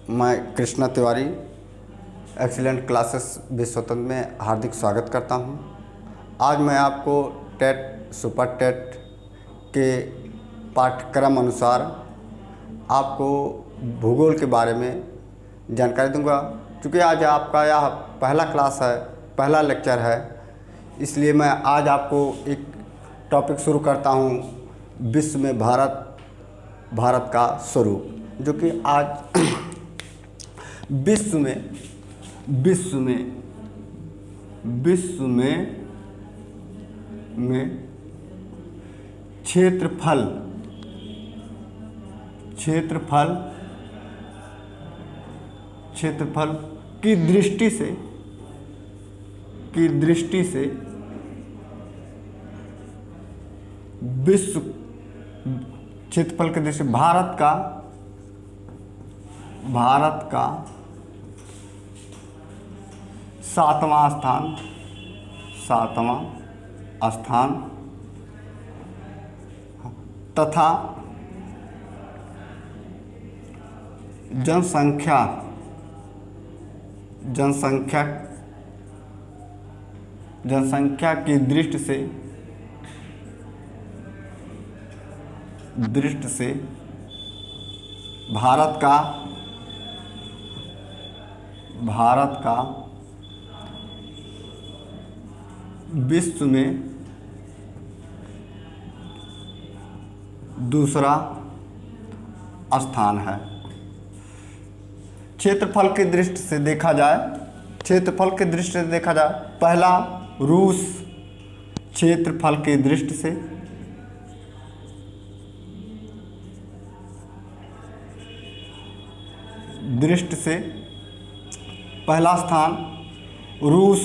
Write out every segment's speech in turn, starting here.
मैं Krishna Tiwari excellent classes विश्वतंत्र में हार्दिक स्वागत करता हूं। आज मैं आपको टेट सुपर टेट के पाठ्यक्रम अनुसार आपको भूगोल के बारे में जानकारी दूंगा। क्योंकि आज आपका यह पहला क्लास है, पहला लेक्चर है, इसलिए मैं आज आपको एक टॉपिक शुरू करता हूं, विश्व में भारत का स्वरूप, जो कि आज विश्व में क्षेत्रफल की दृष्टि से विश्व क्षेत्रफल की दृष्टि से भारत का सातवां स्थान तथा जनसंख्या की दृष्टि से भारत का विश्व में दूसरा स्थान है। क्षेत्रफल की दृष्टि से देखा जाए, पहला रूस क्षेत्रफल की दृष्टि से पहला स्थान रूस,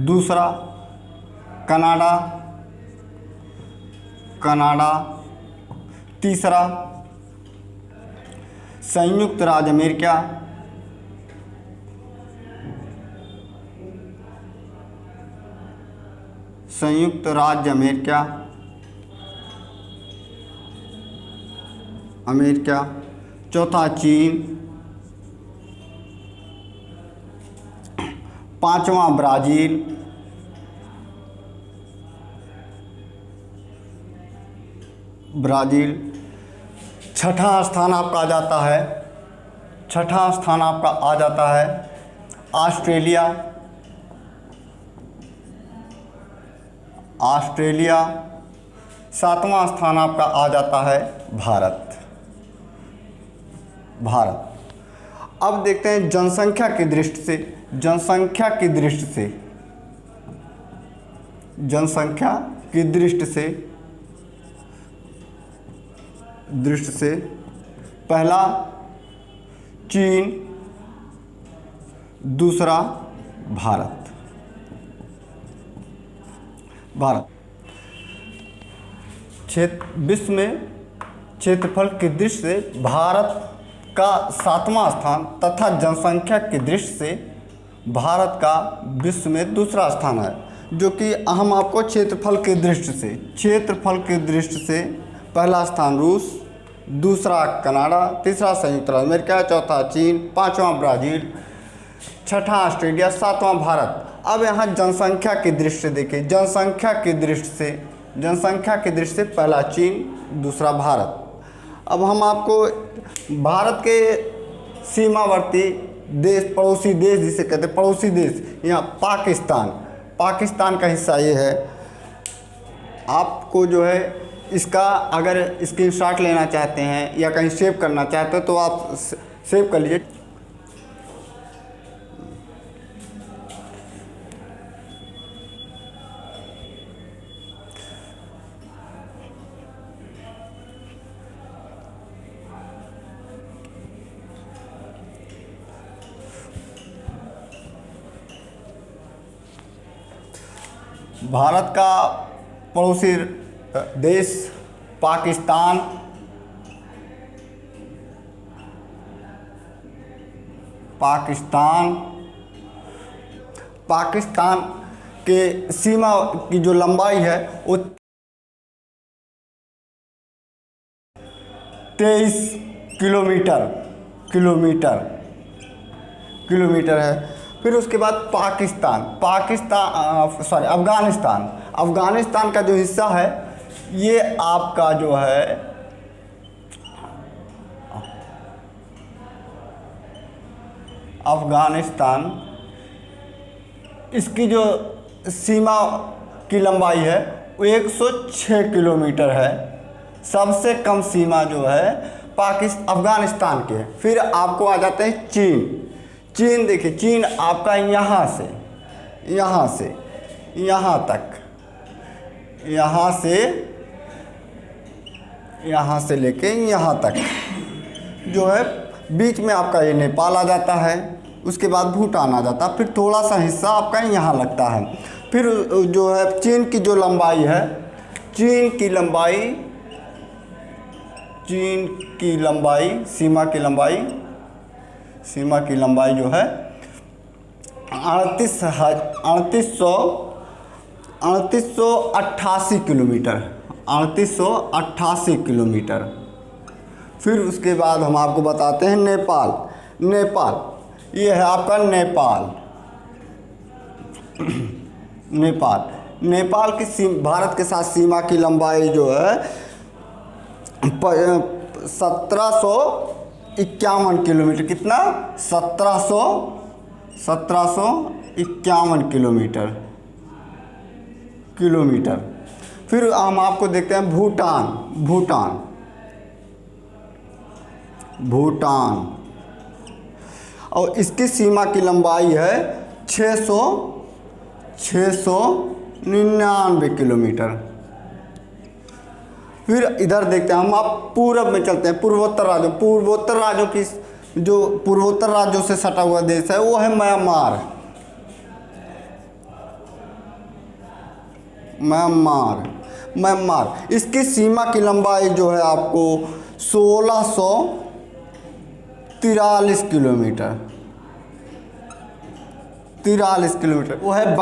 दूसरा कनाडा, तीसरा संयुक्त राज्य अमेरिका, चौथा चीन, पांचवा ब्राज़ील, छठा स्थान आपका आ जाता है ऑस्ट्रेलिया, सातवां स्थान आपका आ जाता है भारत। अब देखते हैं जनसंख्या की दृष्टि से पहला चीन, दूसरा भारत। विश्व में क्षेत्रफल की दृष्टि से भारत का सातवां स्थान तथा जनसंख्या की दृष्टि से भारत का विश्व में दूसरा स्थान है, जो कि हम आपको क्षेत्रफल की दृष्टि से पहला स्थान रूस, दूसरा कनाडा, तीसरा संयुक्त राज्य अमेरिका, चौथा चीन, पांचवा ब्राज़ील, छठा ऑस्ट्रेलिया, सातवां भारत। अब यहाँ जनसंख्या की दृष्टि से देखिए, जनसंख्या की दृष्टि से पहला चीन, दूसरा भारत। अब हम आपको भारत के सीमावर्ती देश, पड़ोसी देश जिसे कहते हैं, पड़ोसी देश, यहाँ पाकिस्तान का हिस्सा ये है। आपको जो है इसका अगर स्क्रीनशॉट लेना चाहते हैं या कहीं सेव करना चाहते हो तो आप सेव कर लीजिए। भारत का पड़ोसी देश पाकिस्तान के सीमा की जो लंबाई है वो 23 किलोमीटर किलोमीटर किलोमीटर है। फिर उसके बाद अफ़गानिस्तान का जो हिस्सा है ये आपका जो है अफ़गानिस्तान, इसकी जो सीमा की लंबाई है वो 106 किलोमीटर है। सबसे कम सीमा जो है अफ़गानिस्तान की है। फिर आपको आ जाते हैं चीन। देखिए, चीन आपका यहाँ से यहाँ तक, यहाँ से लेके यहाँ तक जो है, बीच में आपका ये नेपाल आ जाता है, उसके बाद भूटान आ जाता है, फिर थोड़ा सा हिस्सा आपका यहाँ लगता है। फिर जो है चीन की जो लंबाई है, चीन की लंबाई सीमा की लंबाई जो है 3888 किलोमीटर, 3888 किलोमीटर। फिर उसके बाद हम आपको बताते हैं नेपाल। ये है आपका नेपाल की भारत के साथ सीमा की लंबाई जो है 1751 किलोमीटर। कितना? 1751 किलोमीटर। फिर हम आपको देखते हैं भूटान, और इसकी सीमा की लंबाई है 699 किलोमीटर। फिर इधर देखते हैं हम, आप पूरब में चलते हैं, पूर्वोत्तर राज्यों से सटा हुआ देश है वो है म्यांमार। इसकी सीमा की लंबाई जो है आपको 1643 किलोमीटर, वो है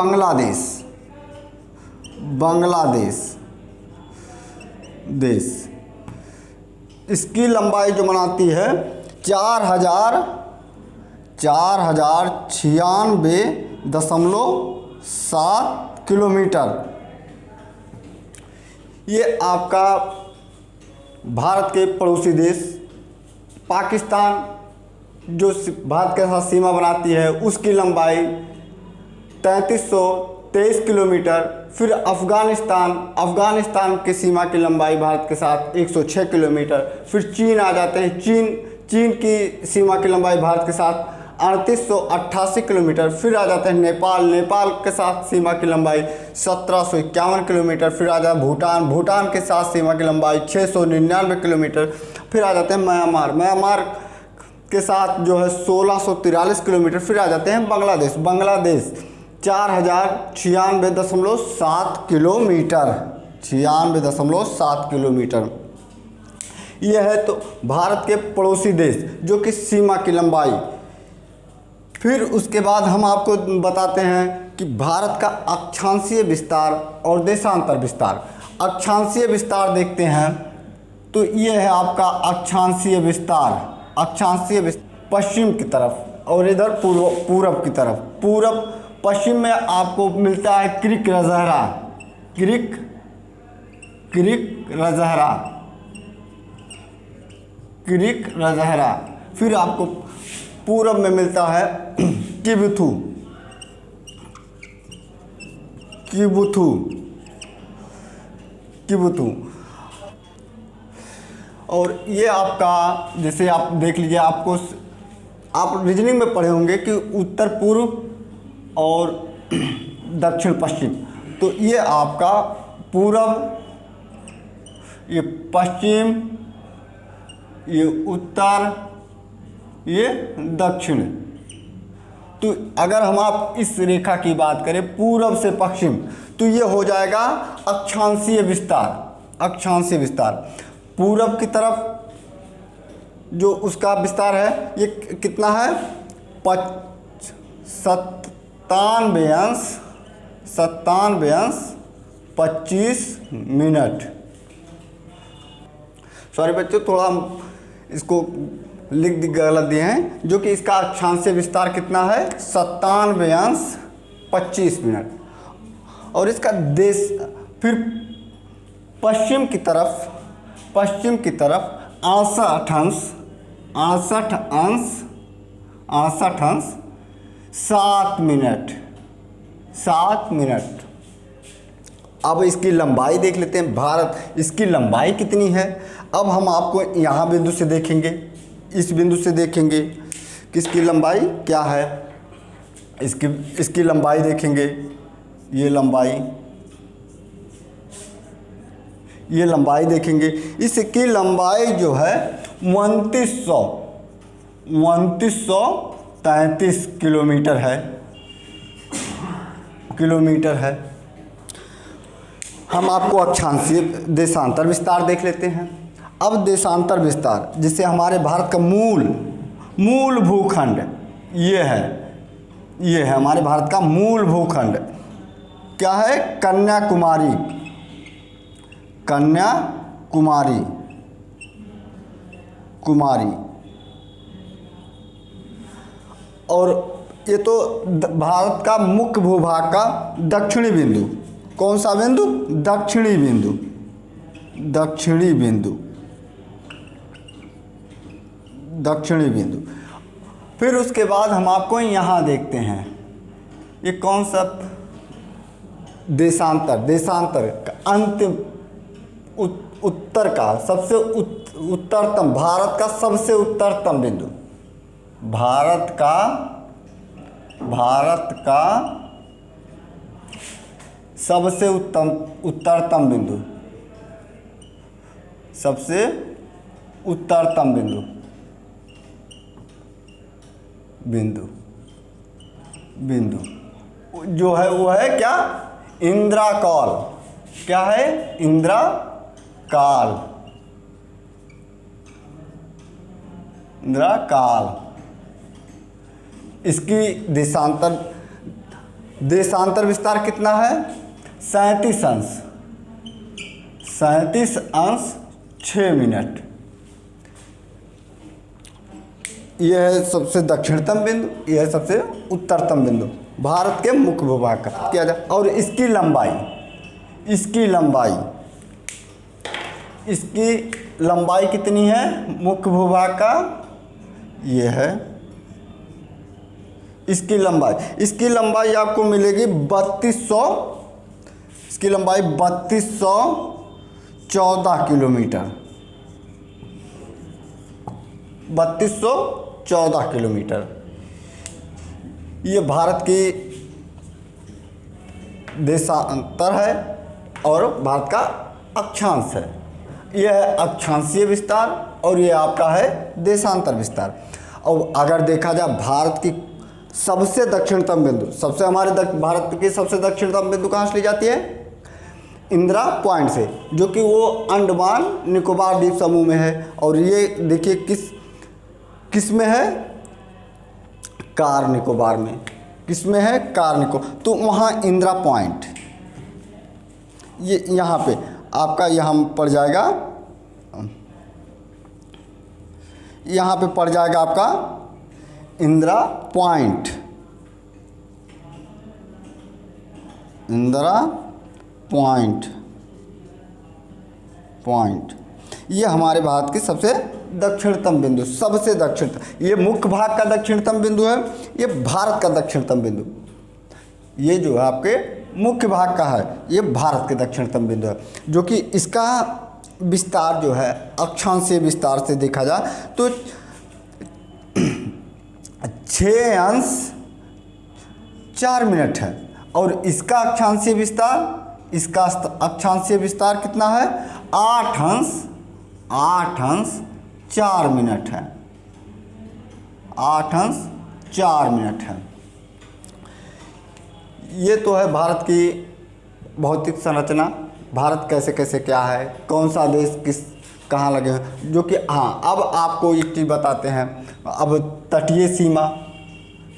बांग्लादेश देश। इसकी लंबाई जो बनाती है 4096.7 किलोमीटर। ये आपका भारत के पड़ोसी देश पाकिस्तान जो भारत के साथ सीमा बनाती है उसकी लंबाई 3323 किलोमीटर। फिर अफ़गानिस्तान की सीमा की लंबाई भारत के साथ 106 किलोमीटर। फिर चीन आ जाते हैं, चीन की सीमा की लंबाई भारत के साथ 3888 किलोमीटर। फिर आ जाते हैं नेपाल के साथ सीमा की लंबाई 1751 किलोमीटर। फिर आ जाता है भूटान के साथ सीमा की लंबाई 699 किलोमीटर। फिर आ जाते हैं म्यांमार के साथ जो है 1643 किलोमीटर। फिर आ जाते हैं बांग्लादेश 4096.7 किलोमीटर, 96.7 किलोमीटर। यह है तो भारत के पड़ोसी देश जो कि सीमा की लंबाई। फिर उसके बाद हम आपको बताते हैं कि भारत का अक्षांशीय विस्तार और देशांतर विस्तार। अक्षांशीय विस्तार देखते हैं तो ये है आपका अक्षांशीय विस्तार पश्चिम की तरफ और इधर पूरब की तरफ। पश्चिम में आपको मिलता है क्रिक रजहरा। फिर आपको पूरब में मिलता है किबुथु। और ये आपका, जैसे आप देख लीजिए, आप रीजनिंग में पढ़े होंगे कि उत्तर पूर्व और दक्षिण पश्चिम। तो ये आपका पूरब, ये पश्चिम, ये उत्तर, ये दक्षिण। तो अगर हम आप इस रेखा की बात करें पूरब से पश्चिम तो ये हो जाएगा अक्षांशीय विस्तार। पूरब की तरफ जो उसका विस्तार है ये कितना है 27 25 मिनट। सॉरी बच्चों, थोड़ा इसको लिख गलत दिए हैं, जो कि इसका अक्षांशीय विस्तार कितना है 97 अंश 25 मिनट। और इसका देश फिर पश्चिम की तरफ 68 अंश 7 मिनट। अब इसकी लंबाई देख लेते हैं, भारत इसकी लंबाई कितनी है। अब हम आपको यहाँ बिंदु से देखेंगे, इस बिंदु से देखेंगे कि इसकी लंबाई क्या है। इसकी लंबाई देखेंगे, ये लंबाई देखेंगे। इसकी लंबाई जो है 2933 किलोमीटर है। हम आपको अक्षांशीय देशांतर विस्तार देख लेते हैं। अब देशांतर विस्तार, जिससे हमारे भारत का मूल भूखंड ये है हमारे भारत का मूल भूखंड क्या है, कन्याकुमारी। और ये तो भारत का मुख्य भूभाग का दक्षिणी बिंदु, कौन सा बिंदु, दक्षिणी बिंदु। फिर उसके बाद हम आपको यहाँ देखते हैं, ये कौन सा देशांतर का अंतिम उत्तर का सबसे उत्तरतम, भारत का सबसे उत्तरतम बिंदु, भारत का सबसे उत्तरतम बिंदु जो है वो है क्या, इंद्राकाल। क्या है, इंद्राकाल। इसकी देशांतर विस्तार कितना है, 37 अंश 6 मिनट। यह है सबसे दक्षिणतम बिंदु, यह है सबसे उत्तरतम बिंदु भारत के मुख्य भूभाग का किया जाए। और इसकी लंबाई कितनी है मुख्य भूभाग का, ये है इसकी लंबाई आपको मिलेगी 3200, इसकी लंबाई 3214 किलोमीटर, 3214 किलोमीटर। ये भारत की देशांतर है और भारत का अक्षांश है। यह है अक्षांशीय विस्तार और ये आपका है देशांतर विस्तार। और अगर देखा जाए भारत की सबसे दक्षिणतम बिंदु, भारत की सबसे दक्षिणतम बिंदु कहाँ से ली जाती है, इंदिरा पॉइंट से, जो कि वो अंडमान निकोबार द्वीप समूह में है। और ये देखिए किस में है, कार निकोबार में। किस में है, कार निकोबार। तो वहाँ इंदिरा पॉइंट, ये यहाँ पे आपका यहाँ पड़ जाएगा, यहाँ पे पड़ जाएगा आपका इंदिरा पॉइंट, ये हमारे भारत की सबसे दक्षिणतम बिंदु, सबसे दक्षिणतम। ये मुख्य भाग का दक्षिणतम बिंदु है, ये भारत का दक्षिणतम बिंदु। ये जो है आपके मुख्य भाग का है, ये भारत के दक्षिणतम बिंदु है, जो कि इसका विस्तार जो है अक्षांशीय विस्तार से देखा जाए तो 6 अंश 4 मिनट है। और इसका अक्षांशीय विस्तार कितना है, 8 अंश 4 मिनट है, 8 अंश 4 मिनट है। ये तो है भारत की भौतिक संरचना, भारत कैसे कैसे क्या है, कौन सा देश कहाँ लगे हैं, जो कि हाँ। अब आपको एक चीज़ बताते हैं, अब तटीय सीमा,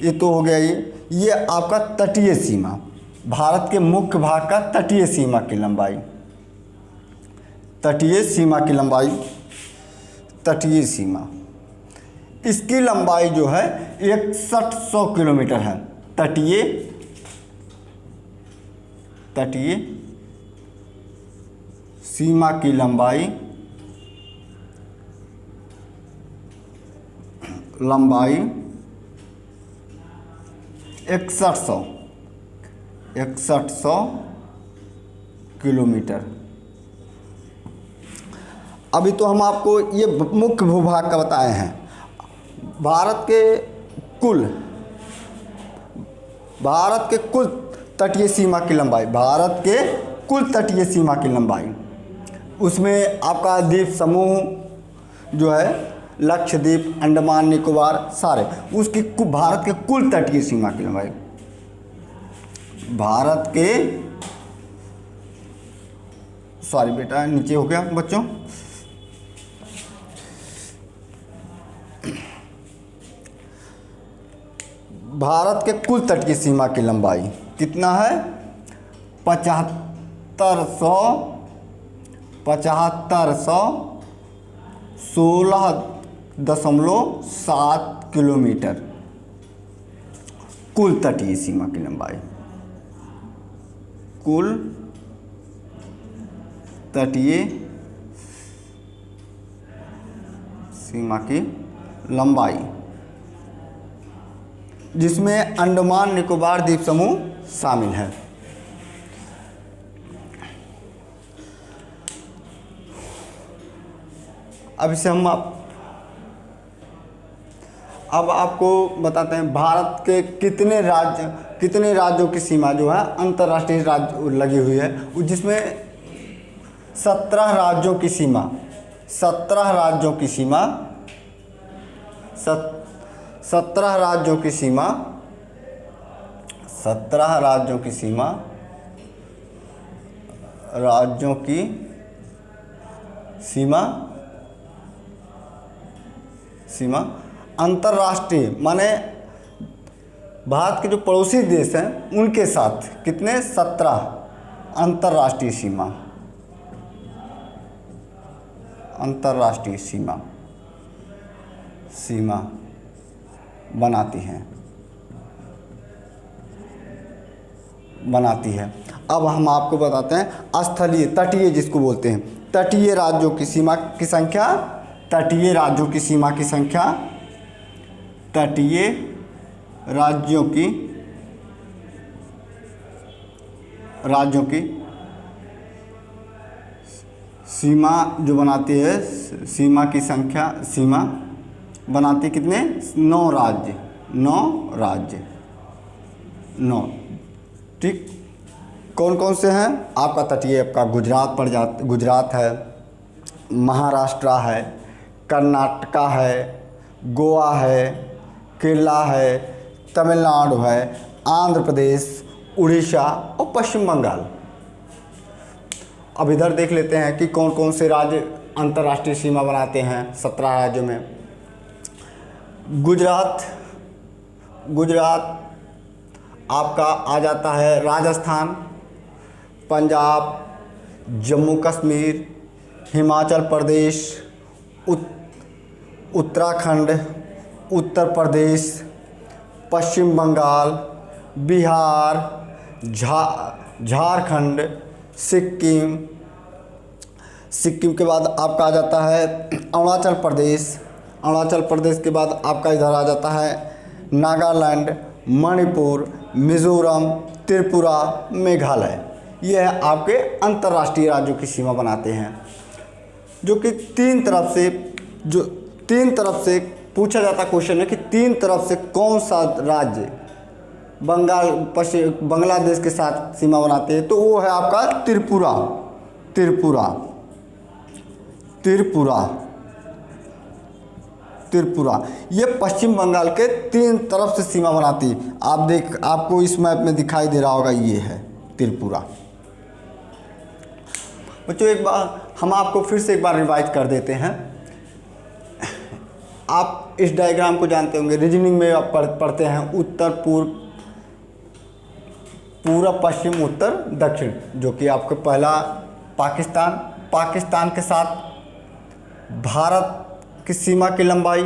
ये तो हो गया। ये आपका तटीय सीमा, भारत के मुख्य भाग का तटीय सीमा की लंबाई, तटीय सीमा, इसकी लंबाई जो है 6100 किलोमीटर है। तटीय सीमा की लंबाई 6100 किलोमीटर। अभी तो हम आपको ये मुख्य भूभाग का बताए हैं। भारत के कुल तटीय सीमा की लंबाई, भारत के कुल तटीय सीमा की लंबाई, उसमें आपका द्वीप समूह जो है लक्षद्वीप, अंडमान निकोबार सारे, उसकी भारत के कुल तटीय सीमा की लंबाई, भारत के, सॉरी बेटा नीचे हो गया बच्चों, भारत के कुल तटीय सीमा की लंबाई कितना है? 7516.7 किलोमीटर कुल तटीय सीमा की लंबाई, कुल तटीय सीमा की लंबाई, जिसमें अंडमान निकोबार द्वीप समूह शामिल है। अब इसे हम अब आपको बताते हैं भारत के कितने राज्यों की सीमा जो है अंतर्राष्ट्रीय राज्य लगी हुई है, जिसमें 17 राज्यों की सीमा, 17 राज्यों की सीमा, 17 राज्यों की सीमा, 17 राज्यों की सीमा, राज्यों की सीमा अंतर्राष्ट्रीय माने भारत के जो पड़ोसी देश हैं उनके साथ कितने? 17 अंतर्राष्ट्रीय सीमा, अंतर्राष्ट्रीय सीमा बनाती है। अब हम आपको बताते हैं स्थलीय तटीय जिसको बोलते हैं, तटीय राज्यों की सीमा की संख्या, तटीय राज्यों की सीमा की संख्या, तटीय राज्यों की सीमा जो बनाती है, सीमा की संख्या, सीमा बनाती कितने? 9 राज्य, 9। ठीक, कौन कौन से हैं? आपका तटीय आपका गुजरात है, महाराष्ट्र है, कर्नाटका है, गोवा है, केरला है, तमिलनाडु है, आंध्र प्रदेश, उड़ीसा और पश्चिम बंगाल। अब इधर देख लेते हैं कि कौन कौन से राज्य अंतर्राष्ट्रीय सीमा बनाते हैं 17 राज्यों में। गुजरात आपका आ जाता है राजस्थान, पंजाब, जम्मू कश्मीर, हिमाचल प्रदेश, उत्तराखंड, उत्तर प्रदेश, पश्चिम बंगाल, बिहार, झारखंड, सिक्किम के बाद आपका आ जाता है अरुणाचल प्रदेश के बाद आपका इधर आ जाता है नागालैंड, मणिपुर, मिज़ोरम, त्रिपुरा, मेघालय। ये है आपके अंतर्राष्ट्रीय राज्यों की सीमा बनाते हैं, जो कि तीन तरफ से पूछा जाता क्वेश्चन है कि 3 तरफ से कौन सा राज्य बांग्लादेश के साथ सीमा बनाते हैं, तो वो है आपका त्रिपुरा। ये पश्चिम बंगाल के 3 तरफ से सीमा बनाती है। आपको इस मैप में दिखाई दे रहा होगा, ये है त्रिपुरा। बच्चों एक बार हम आपको फिर से एक बार रिवाइज कर देते हैं। आप इस डायग्राम को जानते होंगे, रीजनिंग में आप पढ़ते हैं उत्तर पूर्व, पूरब, पश्चिम, उत्तर, दक्षिण, जो कि आपको पहला पाकिस्तान के साथ भारत की सीमा की लंबाई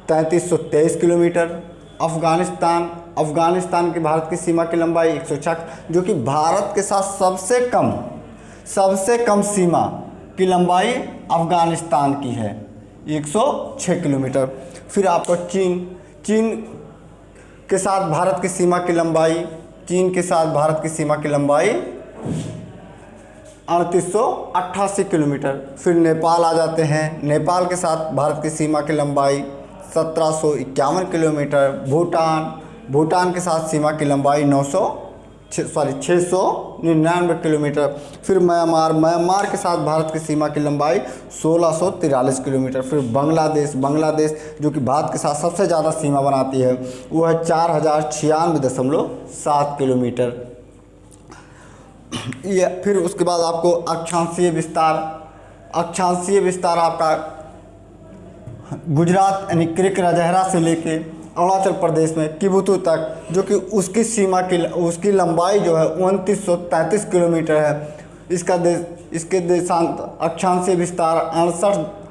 3323 किलोमीटर। अफ़गानिस्तान की भारत की सीमा की लंबाई 106, जो कि भारत के साथ सबसे कम सीमा की लंबाई अफ़गानिस्तान की है, 106 किलोमीटर। फिर आपको चीन के साथ भारत की सीमा की लंबाई 3888 किलोमीटर। फिर नेपाल आ जाते हैं। नेपाल के साथ भारत की सीमा की लंबाई 1751 किलोमीटर। भूटान के साथ सीमा की लंबाई 699 किलोमीटर। फिर म्यांमार के साथ भारत की सीमा की लंबाई 1643 किलोमीटर। फिर बांग्लादेश जो कि भारत के साथ सबसे ज़्यादा सीमा बनाती है, वो है 4096.7 किलोमीटर। ये फिर उसके बाद आपको अक्षांशीय विस्तार आपका गुजरात यानी क्रिक रजहरा से लेके अरुणाचल प्रदेश में किबुतु तक, जो कि उसकी लंबाई जो है 2933 किलोमीटर है। इसके देशांत अक्षांशीय विस्तार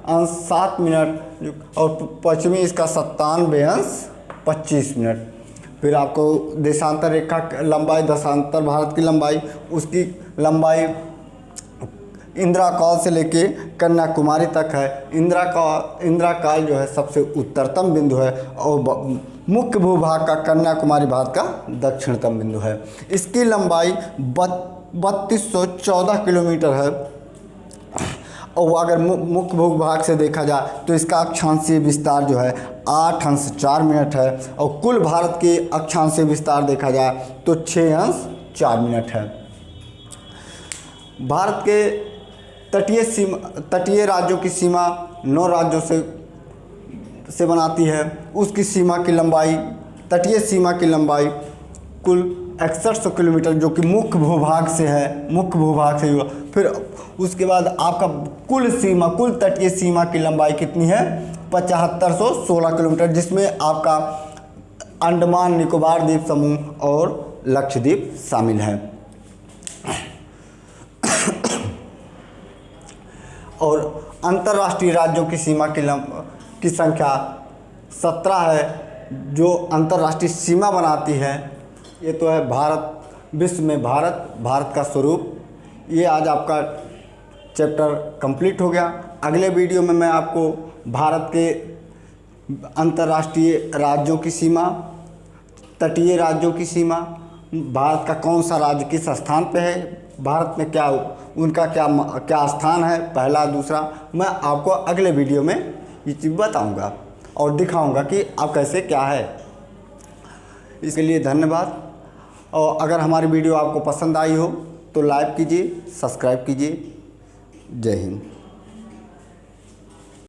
68 मिनट और पश्चिमी इसका 97 अंश 25 मिनट। फिर आपको देशांतर रेखा लंबाई, देशांतर भारत की लंबाई, उसकी लंबाई इंदिरा कॉल से लेके कन्याकुमारी तक है। इंदिरा कॉल जो है सबसे उत्तरतम बिंदु है और मुख्य भूभाग का कन्याकुमारी भारत का दक्षिणतम बिंदु है। इसकी लंबाई 3214 किलोमीटर है और अगर मुख्य भूभाग से देखा जाए तो इसका अक्षांशीय विस्तार जो है 8 अंश 4 मिनट है और कुल भारत के अक्षांशीय विस्तार देखा जाए तो 6 अंश 4 मिनट है। भारत के तटीय राज्यों की सीमा 9 राज्यों से बनाती है। उसकी तटीय सीमा की लंबाई कुल 6100 किलोमीटर, जो कि मुख्य भूभाग से हुआ। फिर उसके बाद आपका कुल तटीय सीमा की लंबाई कितनी है? 7516 किलोमीटर, जिसमें आपका अंडमान निकोबार द्वीप समूह और लक्षद्वीप शामिल है। और अंतर्राष्ट्रीय राज्यों की सीमा की संख्या 17 है, जो अंतर्राष्ट्रीय सीमा बनाती है। ये तो है विश्व में भारत का स्वरूप। ये आज आपका चैप्टर कंप्लीट हो गया। अगले वीडियो में मैं आपको भारत के अंतर्राष्ट्रीय राज्यों की सीमा, तटीय राज्यों की सीमा, भारत का कौन सा राज्य किस स्थान पे है, भारत में उनका क्या स्थान है, पहला दूसरा, मैं आपको अगले वीडियो में ये चीज़ बताऊंगा और दिखाऊंगा कि आप कैसे क्या है। इसके लिए धन्यवाद। और अगर हमारी वीडियो आपको पसंद आई हो तो लाइक कीजिए, सब्सक्राइब कीजिए। जय हिंद।